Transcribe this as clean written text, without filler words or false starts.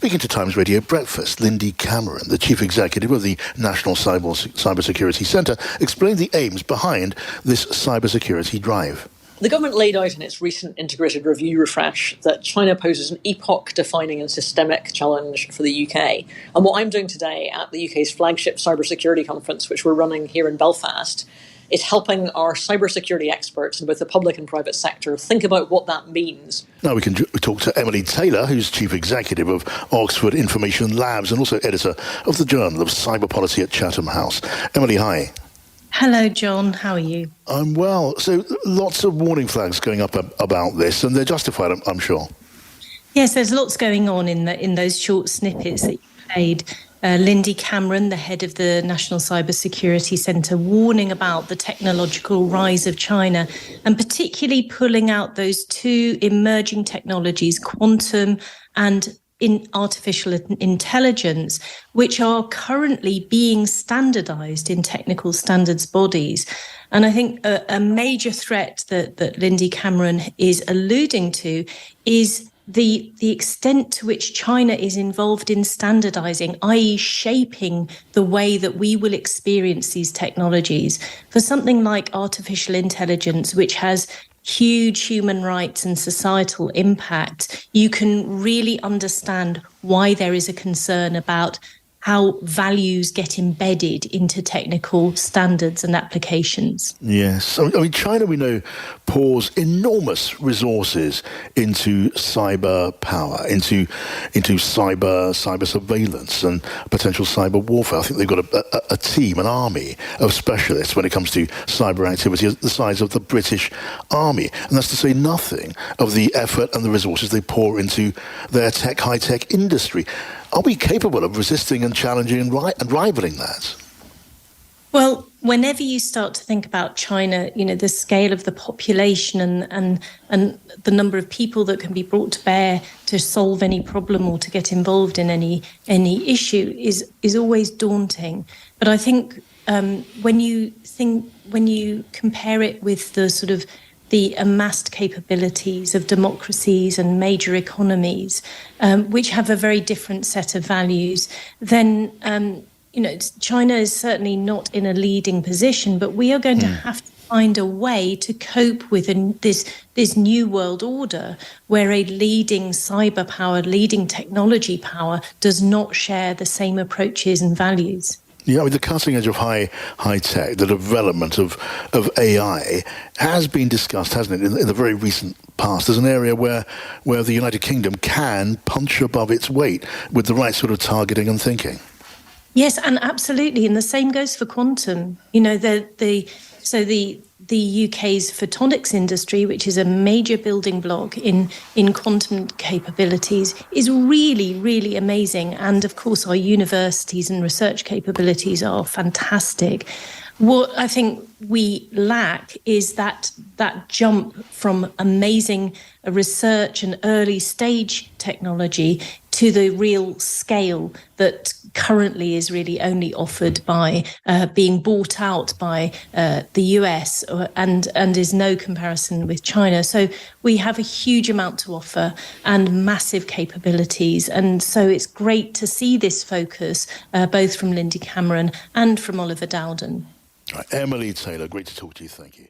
speaking to Times Radio Breakfast, Lindy Cameron, the chief executive of the National Cybersecurity Centre, explained the aims behind this cybersecurity drive. The government laid out in its recent integrated review refresh that China poses an epoch-defining and systemic challenge for the UK. And what I'm doing today at the UK's flagship cybersecurity conference, which we're running here in Belfast, is helping our cybersecurity experts in both the public and private sector think about what that means. Now we can talk to Emily Taylor, who's chief executive of Oxford Information Labs and also editor of the Journal of Cyber Policy at Chatham House. Emily, hi. Hello, John. How are you? I'm well. So lots of warning flags going up about this, and they're justified, I'm sure. Yes, there's lots going on in those short snippets that you played. Lindy Cameron, the head of the National Cybersecurity Centre, warning about the technological rise of China and particularly pulling out those two emerging technologies, quantum and in artificial intelligence, which are currently being standardized in technical standards bodies. And I think a major threat that Lindy Cameron is alluding to is the extent to which China is involved in standardizing, i.e. shaping the way that we will experience these technologies. For something like artificial intelligence, which has huge human rights and societal impact, you can really understand why there is a concern about how values get embedded into technical standards and applications. Yes. I mean, China, we know, pours enormous resources into cyber power, into cyber surveillance and potential cyber warfare. I think they've got a team, an army of specialists when it comes to cyber activity the size of the British Army. And that's to say nothing of the effort and the resources they pour into their high-tech industry. Are we capable of resisting and challenging and rivaling that? Well, whenever you start to think about China, the scale of the population and the number of people that can be brought to bear to solve any problem or to get involved in any issue is always daunting. But I think when you compare it with the sort of the amassed capabilities of democracies and major economies, which have a very different set of values, then China is certainly not in a leading position, but we are going to have to find a way to cope with this new world order where a leading cyber power, leading technology power does not share the same approaches and values. Yeah, I mean, the cutting edge of high tech, the development of AI has been discussed, hasn't it, in the very recent past as an area where the United Kingdom can punch above its weight with the right sort of targeting and thinking. Yes, and absolutely. And the same goes for quantum. The UK's photonics industry, which is a major building block in quantum capabilities, is really, really amazing. And of course, our universities and research capabilities are fantastic. What I think we lack is that jump from amazing research and early stage technology to the real scale that currently is really only offered by being bought out by the US and is no comparison with China. So we have a huge amount to offer and massive capabilities. And so it's great to see this focus both from Lindy Cameron and from Oliver Dowden. Emily Taylor, great to talk to you. Thank you.